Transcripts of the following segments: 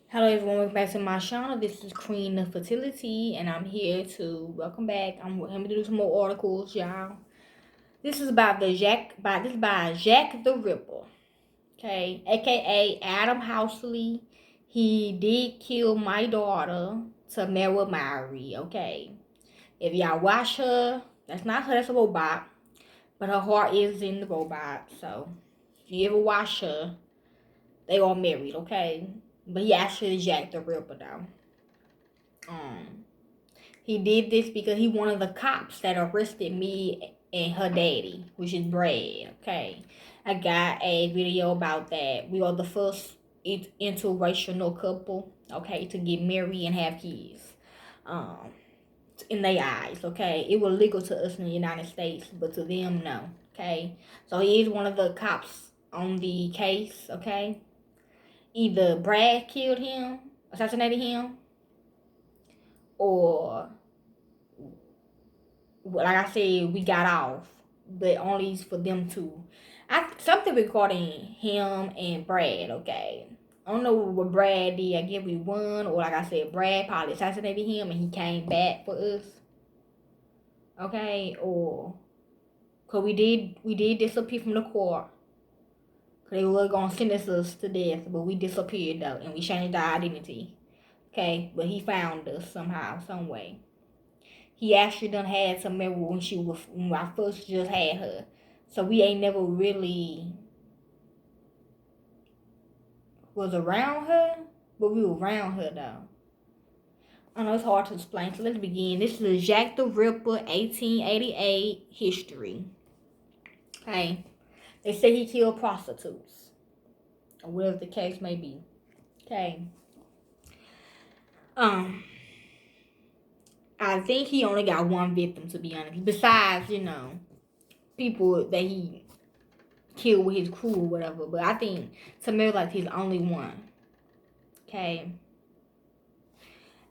Hello everyone, welcome back to my channel. This is Queen of Fertility and I'm here to welcome back. I'm going to do some more articles, y'all. This is about by Jack the Ripper. Okay, aka Adam Housley. He did kill my daughter, Tamara Mowry. Okay. If y'all watch her, that's not her, that's a robot. But her heart is in the robot. So if you ever watch her, they all married, okay? But he actually Jack the Ripper though. Um, he did this because he one of the cops that arrested me and her daddy, which is Brad. Okay, I got a video about that. We are the first interracial couple, okay, to get married and have kids. Um, in their eyes, okay, it was legal to us in the United States, but to them, no. Okay, so he is one of the cops on the case. Okay, either Brad killed him, assassinated him, or like I said, we got off, but only for them two. Something regarding him and Brad. Okay, I don't know what Brad did. I guess we won, or like I said, Brad probably assassinated him and he came back for us. Okay, or cause we did disappear from the court. Cause they were gonna sentence us to death, but we disappeared though, and we changed our identity. Okay, but he found us somehow, some way. He actually done had some memory when I first just had her. So we ain't never really was around her, but we were around her though. I know it's hard to explain, so let's begin. This is Jack the Ripper 1888 history. Okay. They say he killed prostitutes. Or whatever the case may be. Okay. Um I think he only got one victim, to be honest. Besides, people that he killed with his crew or whatever. But I think Tamir like he's only one. Okay.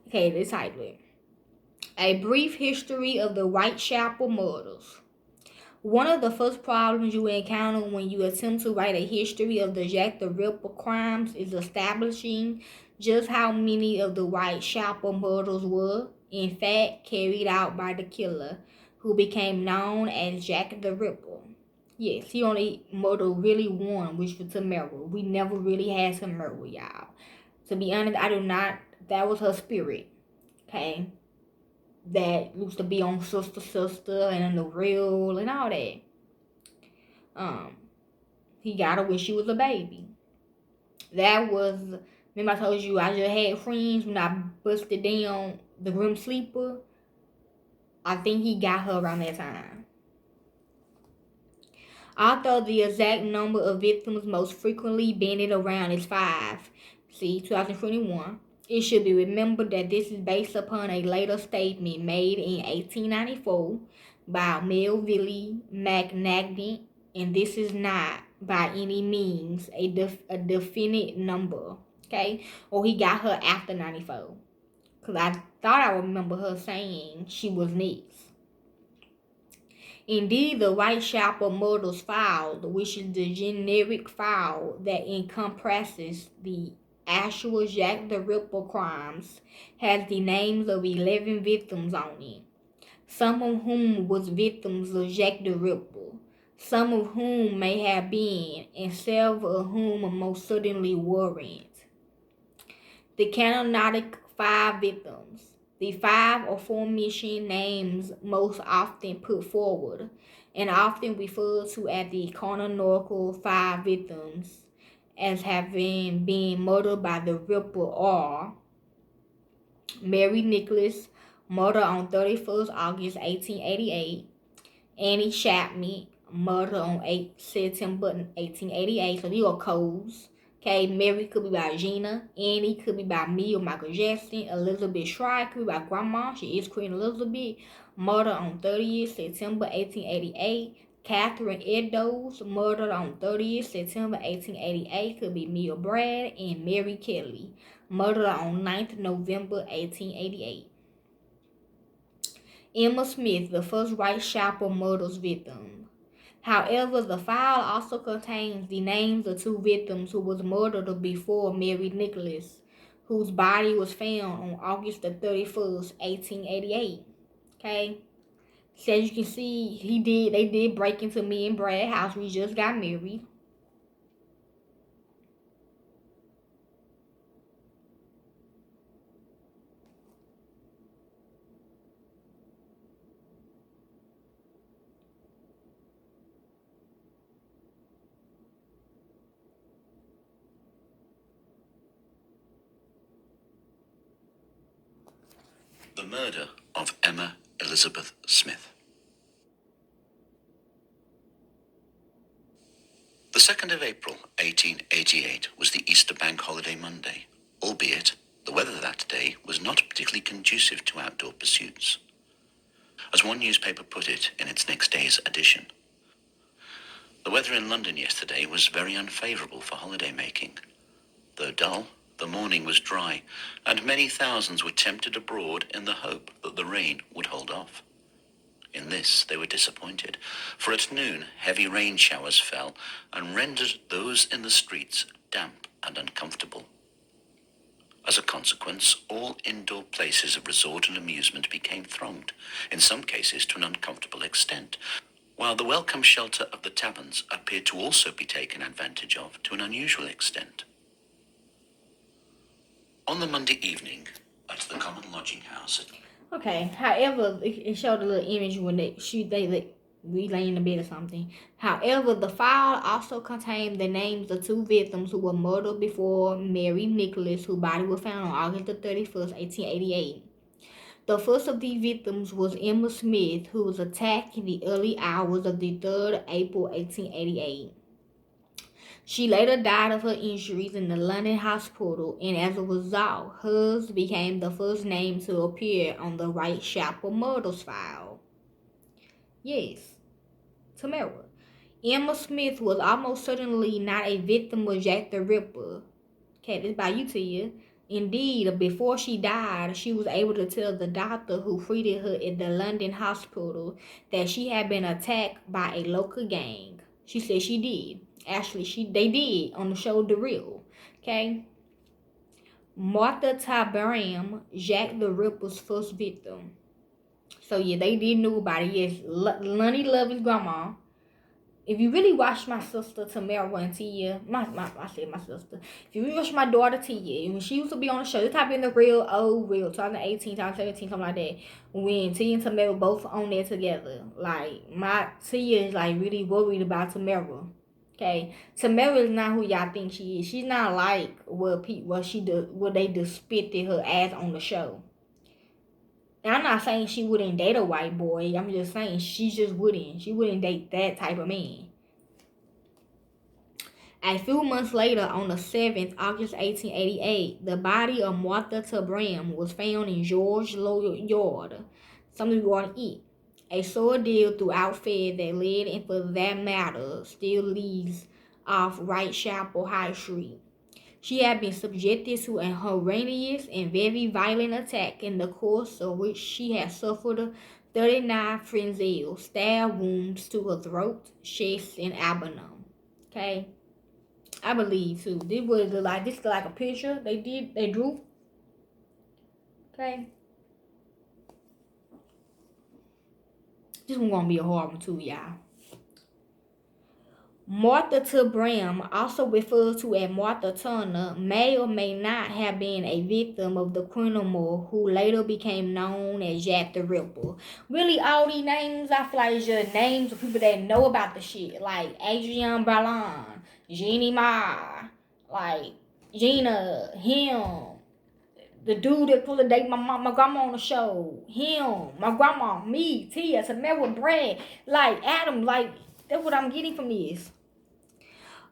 Okay, let's title it. A brief history of the Whitechapel murders. One of the first problems you encounter when you attempt to write a history of the Jack the Ripper crimes is establishing just how many of the Whitechapel murders were, in fact, carried out by the killer, who became known as Jack the Ripper. Yes, he only murdered really one, which was Tamara. We never really had Tamara, y'all. To be honest, I do not. That was her spirit, okay? That used to be on Sister Sister and on the real and all that. Um, he got her when she was a baby. That was. Remember I told you I just had friends when I busted down the Grim Sleeper. I think he got her around that time. Although the exact number of victims most frequently banded around is 5, see 2021, it should be remembered that this is based upon a later statement made in 1894 by Melville McNagden, and this is not by any means a definite number, okay? Or he got her after 94, because I thought I remember her saying she was next. Indeed, the Whitechapel Murders File, which is the generic file that encompasses the actual Jack the Ripper crimes, has the names of 11 victims on it, some of whom was victims of Jack the Ripper, some of whom may have been, and several of whom most certainly weren't. The canonical 5 victims. The 5 aforementioned names most often put forward, and often referred to as the canonical 5 victims as having been murdered by the Ripper are Mary Nicholas, murdered on 31st August 1888, Annie Chapman, murdered on 8 September 1888, so these are codes. Okay, Mary could be by Gina. Annie could be by me or Michael Jackson. Elizabeth Shry could be by Grandma. She is Queen Elizabeth. Murdered on 30th September 1888. Catherine Eddowes, murdered on 30th September 1888, could be me or Brad. And Mary Kelly, murdered on 9th November 1888. Emma Smith, the first Whitechapel murders victim. However, the file also contains the names of 2 victims who was murdered before Mary Nicholas, whose body was found on August the 31st, 1888. Okay? So as you can see, they did break into me and Brad's house. We just got married. The murder of Emma Elizabeth Smith. The 2nd of April, 1888, was the Easter Bank Holiday Monday, albeit the weather that day was not particularly conducive to outdoor pursuits. As one newspaper put it in its next day's edition, the weather in London yesterday was very unfavourable for holiday making. Though dull, the morning was dry, and many thousands were tempted abroad in the hope that the rain would hold off. In this they were disappointed, for at noon heavy rain showers fell and rendered those in the streets damp and uncomfortable. As a consequence, all indoor places of resort and amusement became thronged, in some cases to an uncomfortable extent, while the welcome shelter of the taverns appeared to also be taken advantage of to an unusual extent. On the Monday evening, at the common lodging house. Okay. However, it showed a little image when we lay in the bed or something. However, the file also contained the names of two victims who were murdered before Mary Nicholas, whose body was found on August the 31st, 1888. The first of these victims was Emma Smith, who was attacked in the early hours of the 3rd of April, 1888. She later died of her injuries in the London hospital, and as a result, hers became the first name to appear on the Whitechapel murders file. Yes, Tamara. Emma Smith was almost certainly not a victim of Jack the Ripper. Okay, this by you to you. Indeed, before she died, she was able to tell the doctor who treated her at the London hospital that she had been attacked by a local gang. She said she did. Actually, they did on the show The Real. Okay. Martha Tabaram, Jack the Ripper's first victim. So yeah, they did know about it. Yes, Lonnie loved his grandma. If you really watch my sister Tamara and Tia, I said my sister. If you really watch my daughter Tia, when she used to be on the show, this type in the real old real, 2018, 2017, something like that. When Tia and Tamara both on there together, like my Tia is like really worried about Tamara. Okay, Tamara is not who y'all think she is. She's not like what they depicted her as on the show. And I'm not saying she wouldn't date a white boy. I'm just saying she just wouldn't. She wouldn't date that type of man. A few months later, on the 7th, August 1888, the body of Martha Tabram was found in George Lloyd Yard, something you want to eat. A sore deal throughout Fair that led, and for that matter, still leads off Whitechapel High Street. She had been subjected to a horrendous and very violent attack, in the course of which she had suffered 39 frenzial stab wounds to her throat, chest, and abdomen. Okay, I believe too. This like a picture they drew. Okay, this one gonna be a hard one too, y'all. Martha Tabram, also referred to as Martha Turner, may or may not have been a victim of the criminal who later became known as Jack the Ripper. Really, all these names, I feel like is just names of people that know about the shit. Like Adrienne Barlon, Jeannie Marr, like Gina, him, the dude that put a date my grandma on the show, him, my grandma, me, Tia, Samara, Brad, like Adam, like that's what I'm getting from this.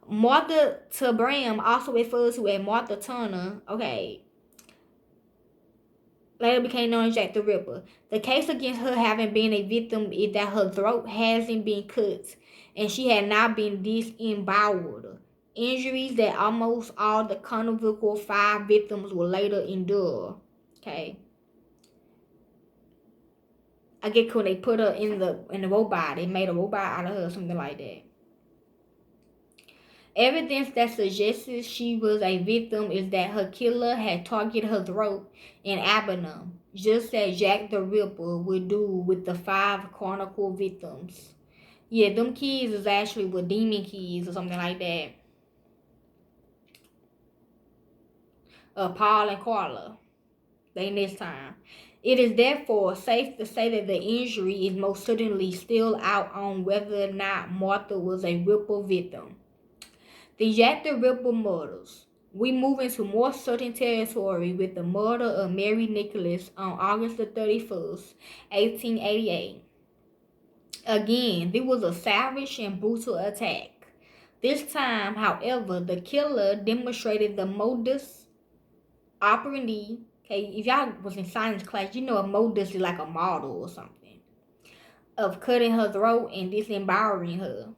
Martha Tabram, also referred to as Martha Turner, okay, later became known as Jack the Ripper. The case against her having been a victim is that her throat hasn't been cut and she had not been disemboweled. Injuries that almost all the convict 5 victims will later endure. Okay. I get when they put her in the robot, they made a robot out of her or something like that. Evidence that suggests she was a victim is that her killer had targeted her throat and abdomen, just as Jack the Ripper would do with the 5 Chronicle victims. Yeah, them kids is actually with demon kids or something like that. Paul and Carla. They next time. It is therefore safe to say that the injury is most certainly still out on whether or not Martha was a Ripper victim. The Jack the Ripper murders. We move into more certain territory with the murder of Mary Nicholas on August the 31st, 1888. Again, this was a savage and brutal attack. This time, however, the killer demonstrated the modus operandi. Okay, if y'all was in science class, you know a modus is like a model or something of cutting her throat and disembowering her.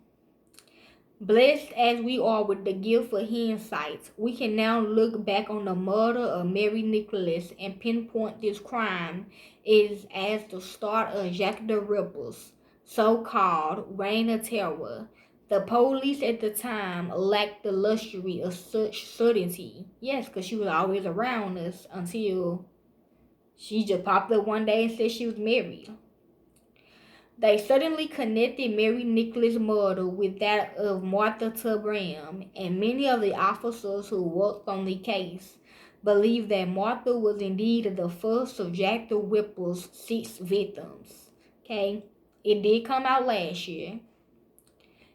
Blessed as we are with the gift of hindsight, we can now look back on the murder of Mary Nicholas and pinpoint this crime as the start of Jack the Ripper's so-called reign of terror. The police at the time lacked the luxury of such certainty. Yes, because she was always around us until she just popped up one day and said she was married. They suddenly connected Mary Nicholas' murder with that of Martha Tubram, and many of the officers who worked on the case believed that Martha was indeed the first of Jack the Ripper's 6 victims. Okay, it did come out last year.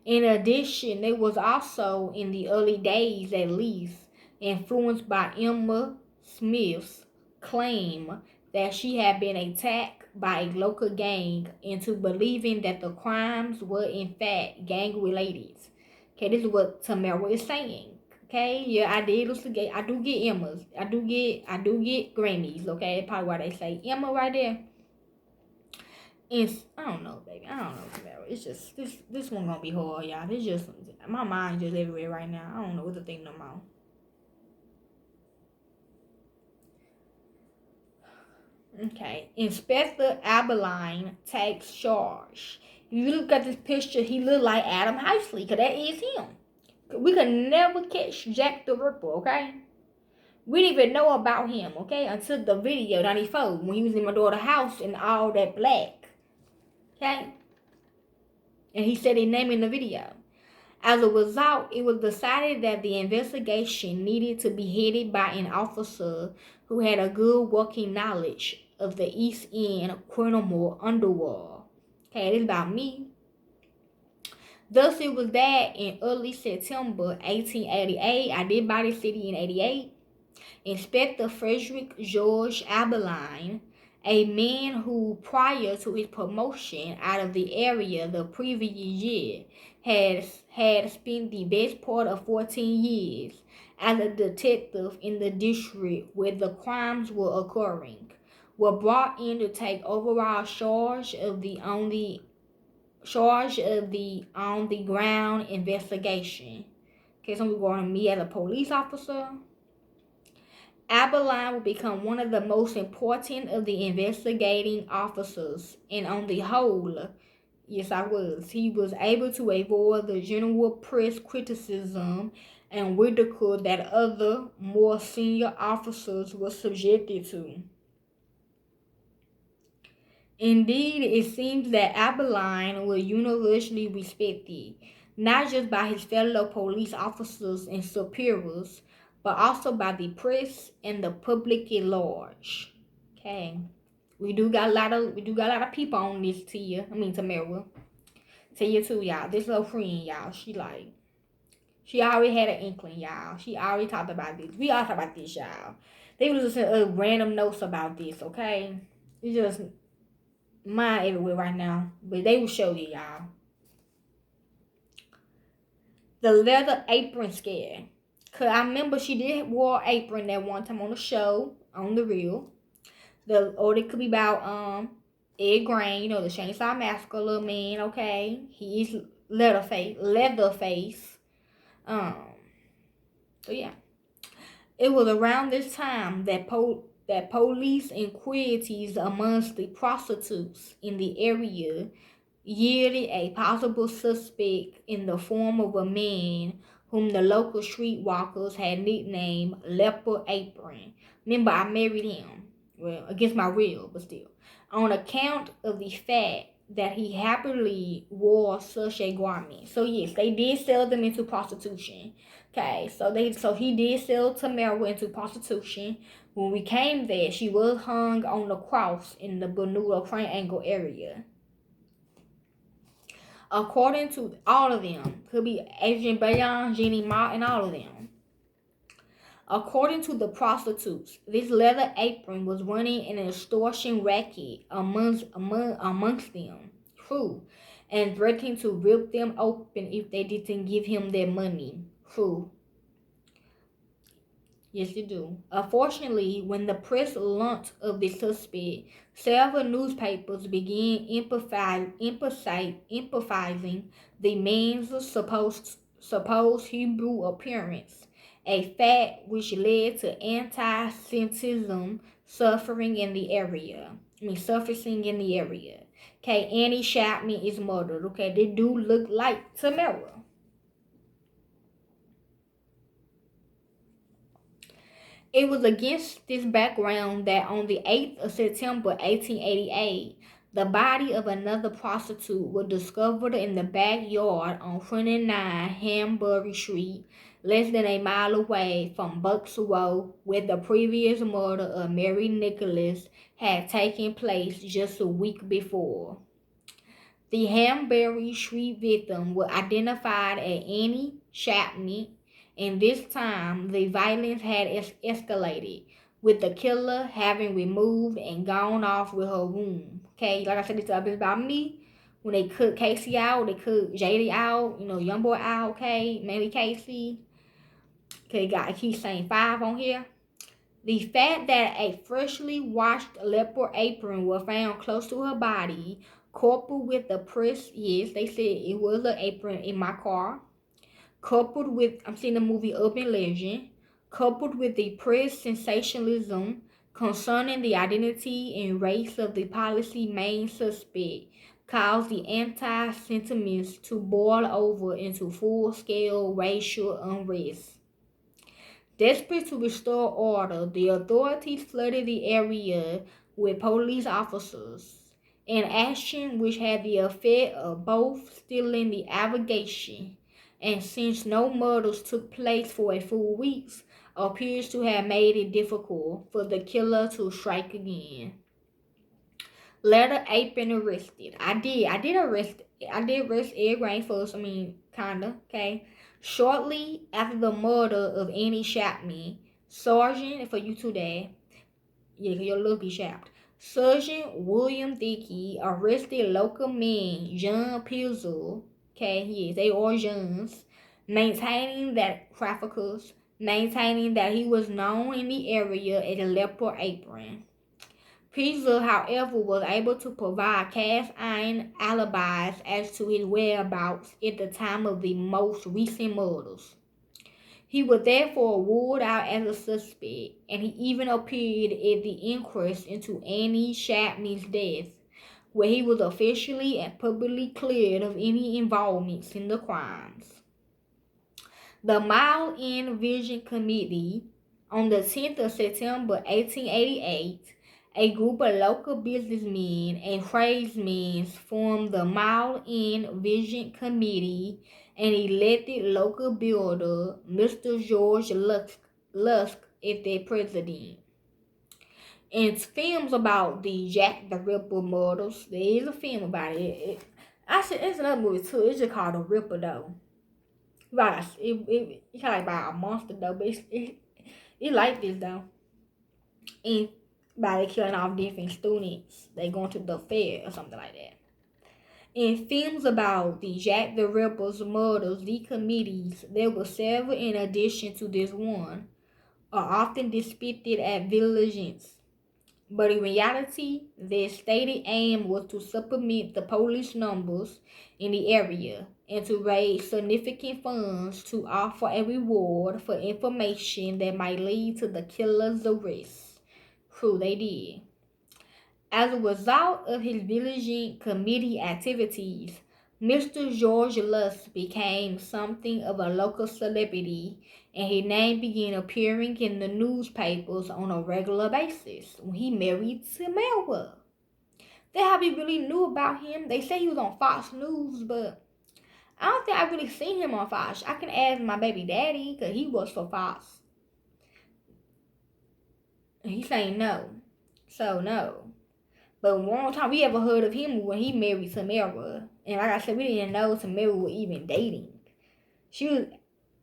In addition, it was also, in the early days at least, influenced by Emma Smith's claim that she had been attacked by a local gang into believing that the crimes were in fact gang related. Okay, this is what Tamara is saying. Okay, yeah, I did investigate. I do get Emmas. I do get Grammys. Okay, that's probably why they say Emma right there. It's, I don't know, baby. I don't know, Tamara. It's just this one gonna be hard, y'all. This just my mind just everywhere right now. I don't know what to think no more. Okay, Inspector Abeline takes charge. If you look at this picture, he look like Adam Housley, because that is him. We could never catch Jack the Ripper, okay? We didn't even know about him, okay, until the video 94, when he was in my daughter's house in all that black, okay? And he said his name in the video. As a result, it was decided that the investigation needed to be headed by an officer who had a good working knowledge of the East End criminal underworld. Okay, this is about me. Thus, it was that in early September 1888, I did buy the city in 88, Inspector Frederick George Abeline, a man who, prior to his promotion out of the area the previous year, had spent the best part of 14 years as a detective in the district where the crimes were occurring, were brought in to take overall charge of the on the ground investigation. Okay, so we're going to me as a police officer. Abeline would become one of the most important of the investigating officers, and on the whole, yes, I was. He was able to avoid the general press criticism and ridicule that other, more senior officers were subjected to. Indeed, it seems that Abeline was universally respected, not just by his fellow police officers and superiors, but also by the press and the public at large. Okay. We do got a lot of people on this Tamara. Tia too, y'all. This little friend, y'all. She already had an inkling, y'all. She already talked about this. We all talked about this, y'all. They was just random notes about this, okay? It's just mine everywhere right now. But they will show you, y'all. The leather apron scare. Cause I remember she did wear an apron that one time on the show, on the reel. Or it could be about Ed Grain, the Chainsaw Massacre little man, okay? He is Leatherface. So yeah. It was around this time that police inquiries amongst the prostitutes in the area yielded a possible suspect in the form of a man whom the local streetwalkers had nicknamed Leopard Apron. Remember, I married him. Well, against my will, but still. On account of the fact that he happily wore such a garment. So yes, they did sell them into prostitution. Okay, so he did sell Tamara into prostitution. When we came there, she was hung on the cross in the Bermuda Triangle area. According to all of them, could be Adrian Bayon, Jeannie Ma, and all of them. According to the prostitutes, this leather apron was running an extortion racket amongst them, true, and threatening to rip them open if they didn't give him their money, true. Yes, they do. Unfortunately, when the press learnt of the suspect, several newspapers began emphasizing the man's supposed Hebrew appearance, a fact which led to anti-Semitism surfacing in the area. Okay, Annie Chapman is murdered. Okay, they do look like Tamara. It was against this background that on the 8th of September 1888, the body of another prostitute was discovered in the backyard on 29 Hanbury Street, less than a mile away from Bucks Row, where the previous murder of Mary Nicholas had taken place just a week before. The Hanbury Street victim was identified as Annie Chapman, and this time the violence had escalated, with the killer having removed and gone off with her womb. Okay, like I said, this is about me. When they cut Casey out, they cut JD out, young boy out, okay, Manny Casey. Okay, I keep saying 5 on here. The fact that a freshly washed leopard apron was found close to her body, coupled with the press, yes, they said it was an apron in my car, coupled with, I'm seeing the movie Urban Legend, coupled with the press sensationalism concerning the identity and race of the policy main suspect, caused the anti-sentiments to boil over into full-scale racial unrest. Desperate to restore order, the authorities flooded the area with police officers, an action which had the effect of both stilling the allegation and, since no murders took place for a full week, appears to have made it difficult for the killer to strike again. Letter Apron arrested. I did arrest Ed Rain first. Kinda, okay. Shortly after the murder of Annie Chapman, Sergeant, for you two there, yeah, your little be chapped. Sergeant William Dickey arrested local man John Pizzle, okay, yes, they are Johns, maintaining that he was known in the area as a leopard apron. Pizzle, however, was able to provide cast-iron alibis as to his whereabouts at the time of the most recent murders. He was therefore ruled out as a suspect, and he even appeared at the inquest into Annie Chapman's death, where he was officially and publicly cleared of any involvement in the crimes. The Mile End Vision Committee, on the 10th of September 1888, a group of local businessmen and tradesmen formed the Mile End Vision Committee and elected local builder Mr. George Lusk as their president. And films about the Jack the Ripper murders. There is a film about it. It's another movie too. It's just called The Ripper though. Right, it's kind of like about a monster though, but it like this though. And by killing off different students, they going to the fair or something like that. In films about the Jack the Ripper's murders, the committees, there were several in addition to this one, are often depicted as villains. But in reality, their stated aim was to supplement the police numbers in the area and to raise significant funds to offer a reward for information that might lead to the killer's arrest. True, they did. As a result of his vigilante committee activities, Mr. George Lust became something of a local celebrity, and his name began appearing in the newspapers on a regular basis when he married Samara. That's how we really knew about him. They say he was on Fox News, but I don't think I really seen him on Fox. I can ask my baby daddy because he was for Fox. And he's saying no. So no. But one time we ever heard of him when he married Samara. And like I said, we didn't know Samara was even dating. She was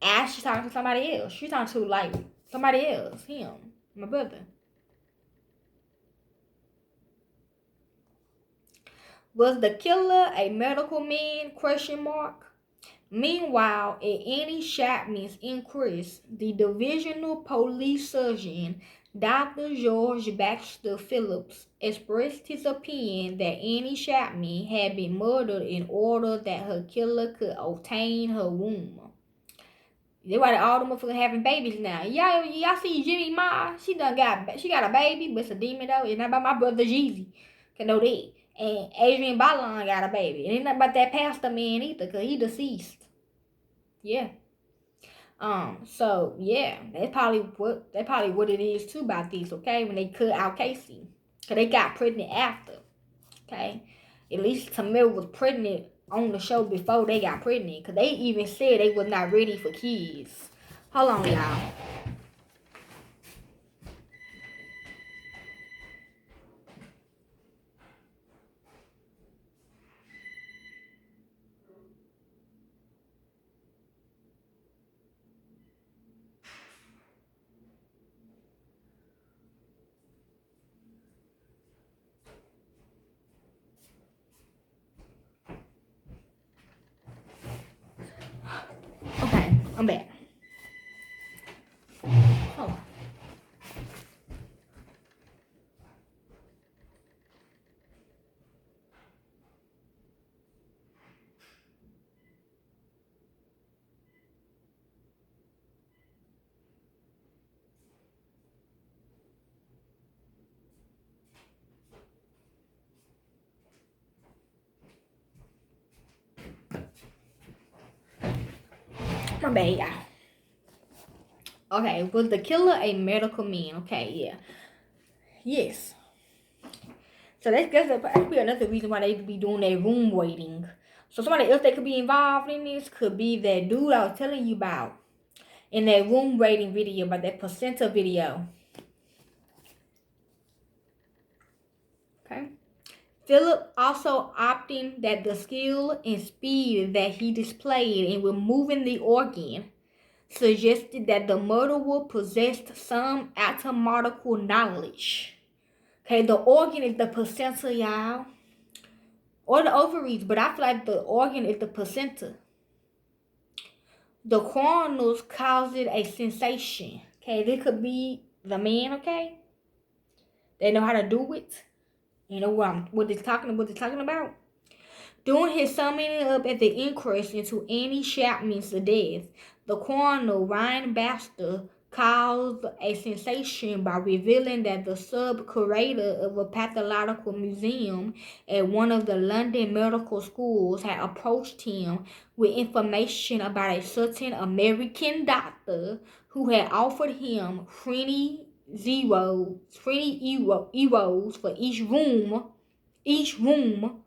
actually talking to somebody else. She was talking to like somebody else. Him. My brother. Was the killer a medical man? Question mark. Meanwhile, at Annie Chapman's inquest, the divisional police surgeon, Dr. George Baxter Phillips, expressed his opinion that Annie Chapman had been murdered in order that her killer could obtain her womb. That's why all the motherfuckers having babies now. Y'all see Jimmy Ma? She got a baby, but it's a demon though. It's not about my brother Jeezy. Can know that. And Adrian Ballon got a baby. It ain't not about that pastor man either, cause he deceased. Yeah. So yeah, that's probably what it is too about this, okay? When they cut out Casey. Cause they got pregnant after. Okay? At least Tamara was pregnant on the show before they got pregnant. Cause they even said they was not ready for kids. Hold on, y'all. Okay, I'm back. Hold on. My bad, y'all. Okay, was the killer a medical man? Okay, yeah. Yes. So that's be another reason why they could be doing their room waiting. So somebody else that could be involved in this could be that dude I was telling you about in that room rating video, about that placenta video. Okay. Philip also opting that the skill and speed that he displayed in removing the organ suggested that the murderer possessed some anatomical knowledge. Okay, the organ is the placenta, y'all. Or the ovaries, but I feel like the organ is the placenta. The coroners caused it a sensation. Okay, this could be the man, okay? They know how to do it. You know what they're talking about? During his summing up at the inquest into Annie Chapman's death, the coroner, Ryan Baxter, caused a sensation by revealing that the sub-curator of a pathological museum at one of the London medical schools had approached him with information about a certain American doctor who had offered him 20 euros for each room.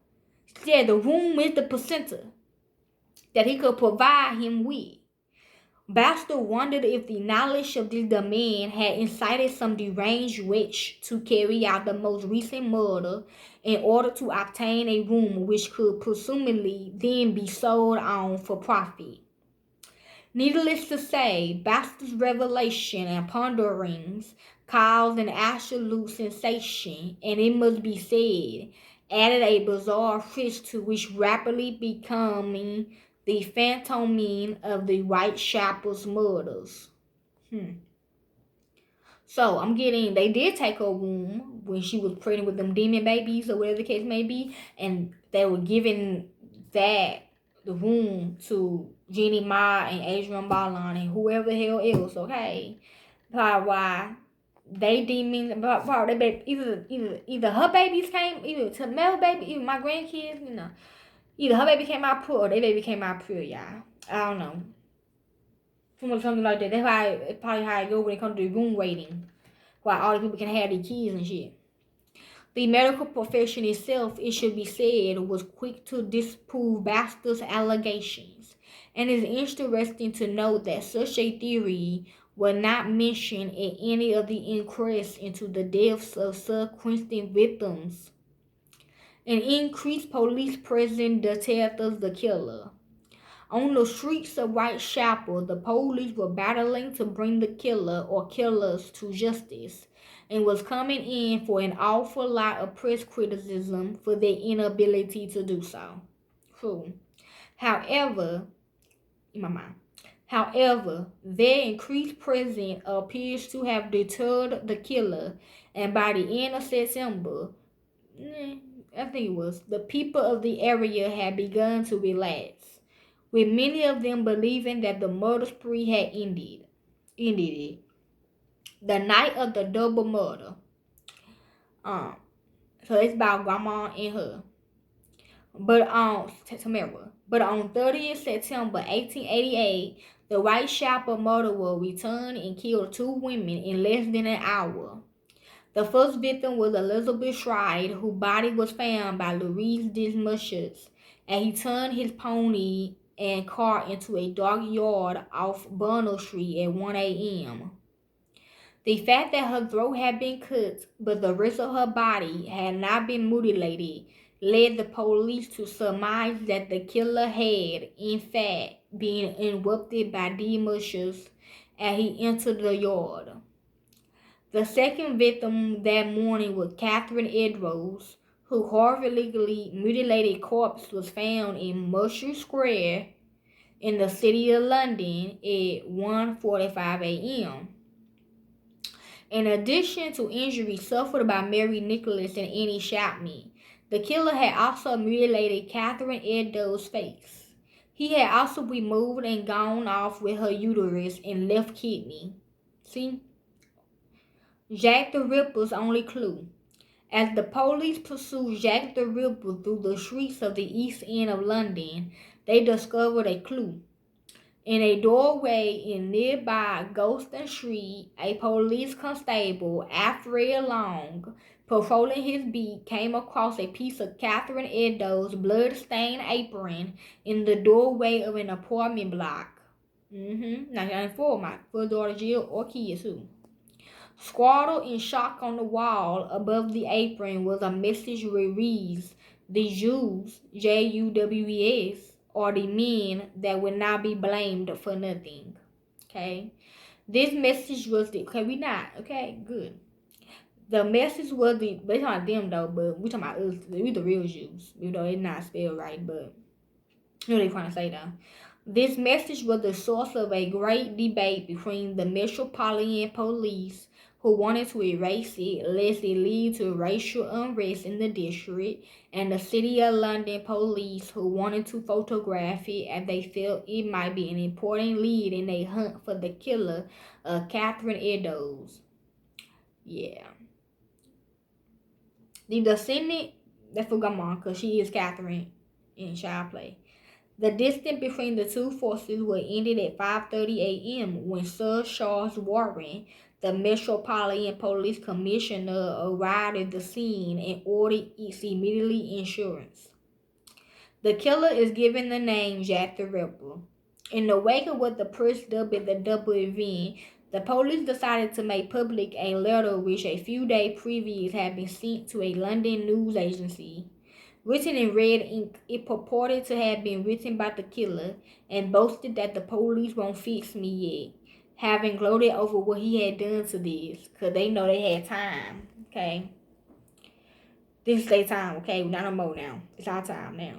Yeah, the room is the placenta that he could provide him with. Baxter wondered if the knowledge of this demand had incited some deranged witch to carry out the most recent murder in order to obtain a room which could presumably then be sold on for profit. Needless to say, Baxter's revelation and ponderings caused an absolute sensation, and it must be said, added a bizarre twist to which rapidly becoming the phantom of the Whitechapel's murders. So I'm getting, they did take her womb when she was pregnant with them demon babies or whatever the case may be, and they were giving the womb to Jeannie Ma and Adrian Ballon and whoever the hell else, okay? Probably why they demon, probably either her babies came, either to male baby, either my grandkids, Either her baby came out pure or their baby came out pure, y'all. I don't know. Something like that. That's why it's probably how it go when it comes to room waiting. Why all the people can have their kids and shit. The medical profession itself, it should be said, was quick to disprove Baxter's allegations. And it's interesting to note that such a theory was not mentioned in any of the inquests into the deaths of subsequent victims. An increased police presence detected the killer. On the streets of Whitechapel, the police were battling to bring the killer or killers to justice and was coming in for an awful lot of press criticism for their inability to do so. True. However, in my mind, their increased presence appears to have deterred the killer, and by the end of September, I think it was, the people of the area had begun to relax, with many of them believing that the murder spree had ended it. The night of the double murder. So it's about grandma and her. But on Tamara. But on 30th September 1888, the Whitechapel murderer returned and killed 2 women in less than an hour. The first victim was Elizabeth Stride, whose body was found by Louise Dismushes, and he turned his pony and cart into a dark yard off Burnell Street at 1 a.m. The fact that her throat had been cut, but the rest of her body had not been mutilated, led the police to surmise that the killer had, in fact, been interrupted by Dismushes as he entered the yard. The second victim that morning was Catherine Edrose, whose horrifically mutilated corpse was found in Mercer Square in the city of London at 1:45 a.m. In addition to injuries suffered by Mary Nicholas and Annie Chapman, the killer had also mutilated Catherine Edrose's face. He had also removed and gone off with her uterus and left kidney. See? Jack the Ripper's only clue. As the police pursued Jack the Ripper through the streets of the East End of London, they discovered a clue. In a doorway in nearby Golston Street, a police constable, Alfred Long, patrolling his beat, came across a piece of Catherine Eddo's blood-stained apron in the doorway of an apartment block. Not for my daughter Jill or kids too. Scrawled in chalk on the wall above the apron was a message which reads, "The Jews, Jews, are the men that will not be blamed for nothing." Okay? This message was the, okay, we not, okay, good. The message was the, they talking about them though, but we talking about us, we the real Jews. You know, it's not spelled right, but you know what they're trying to say though. This message was the source of a great debate between the Metropolitan Police, who wanted to erase it lest it lead to racial unrest in the district, and the City of London Police, who wanted to photograph it as they felt it might be an important lead in a hunt for the killer of Catherine Eddowes. Yeah. The descendant, that's for Grandma, because she is Catherine in Child Play. The distance between the two forces was ended at 5:30 a.m. when Sir Charles Warren, the Metropolitan Police Commissioner, arrived at the scene and ordered its immediate insurance. The killer is given the name Jack the Ripper. In the wake of what the press dubbed the double event, the police decided to make public a letter which a few days previous had been sent to a London news agency. Written in red ink, it purported to have been written by the killer and boasted that the police won't fix me yet, having gloated over what he had done to this, because they know they had time, okay? This is their time, okay? Not no more now. It's our time now.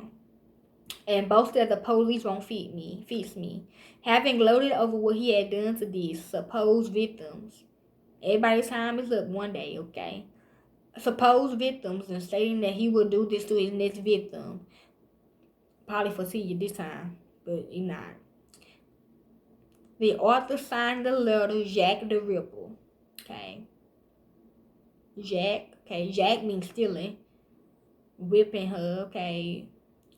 And boasted that the police won't fix me, having gloated over what he had done to these supposed victims. Everybody's time is up one day, okay? Supposed victims, and stating that he would do this to his next victim. Probably foresee you this time, but he not. The author signed the letter Jack the Ripper. Okay. Jack. Okay. Jack means stealing. Whipping her. Okay.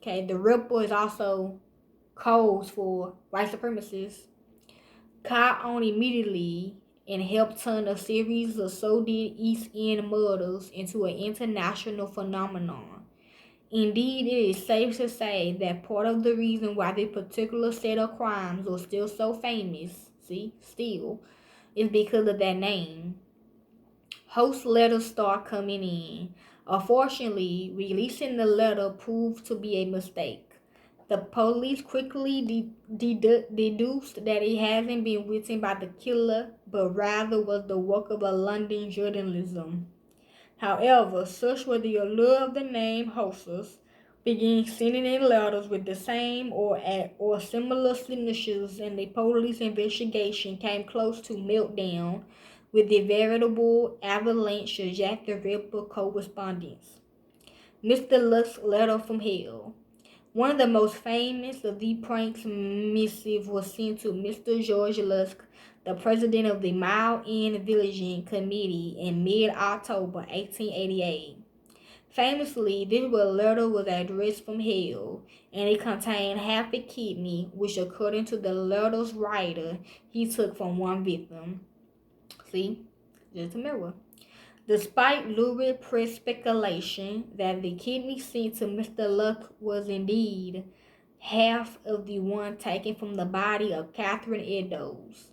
Okay, the Ripper is also codes for white supremacists. Caught on immediately and helped turn a series of so did East End murders into an international phenomenon. Indeed, it is safe to say that part of the reason why this particular set of crimes are still so famous, is because of that name. Host letters start coming in. Unfortunately, releasing the letter proved to be a mistake. The police quickly deduced that it hasn't been written by the killer, but rather was the work of a London journalism. However, such was the allure of the name Housley, began sending in letters with the same or similar signatures, and the police investigation came close to meltdown with the veritable avalanche of Jack the Ripper correspondence. Mr. Luck's letter from hell. One of the most famous of the pranks missive was sent to Mr. George Lusk, the president of the Mile End Villaging Committee in mid-October 1888. Famously, this letter was addressed from hell, and it contained half a kidney, which according to the letter's writer, he took from one victim. See? Just a mirror. Despite lurid press speculation that the kidney sent to Mr. Luck was indeed half of the one taken from the body of Catherine Eddowes,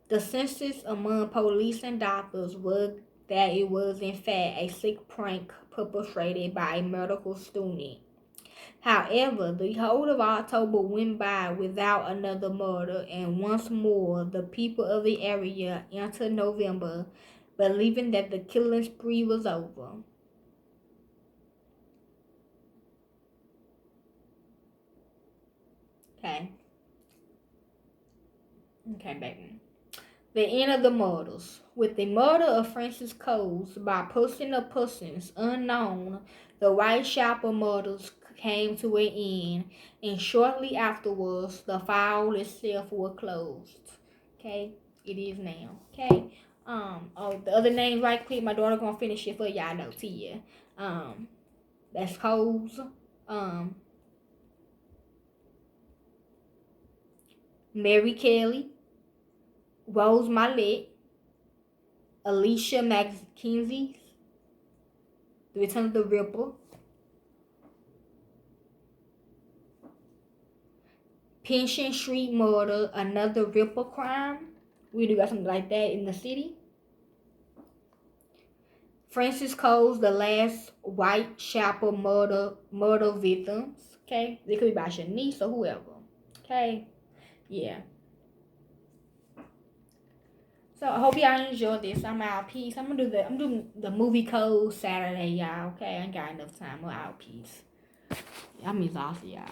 the consensus among police and doctors was that it was in fact a sick prank perpetrated by a medical student. However, the whole of October went by without another murder, and once more the people of the area entered November believing that the killing spree was over. Okay. Okay, baby. The end of the murders. With the murder of Francis Coles by person of persons unknown, the Whitechapel murders came to an end, and shortly afterwards, the file itself was closed. Okay, it is now. Okay. The other names right quick. My daughter gonna finish it for y'all know Tia. That's Coles. Mary Kelly, Rose Mallette, Alicia McKenzie, The Return of the Ripper, Pension Street Murder, Another Ripper Crime. We do got something like that in the city. Francis Coles, The Last Whitechapel Murder Victims. Okay, they could be by Shanice or whoever. Okay, yeah. So I hope y'all enjoyed this. I'm out. Peace. I'm doing the movie code Saturday, y'all. Okay, I ain't got enough time. I'm out. Peace. I'm exhausted, y'all.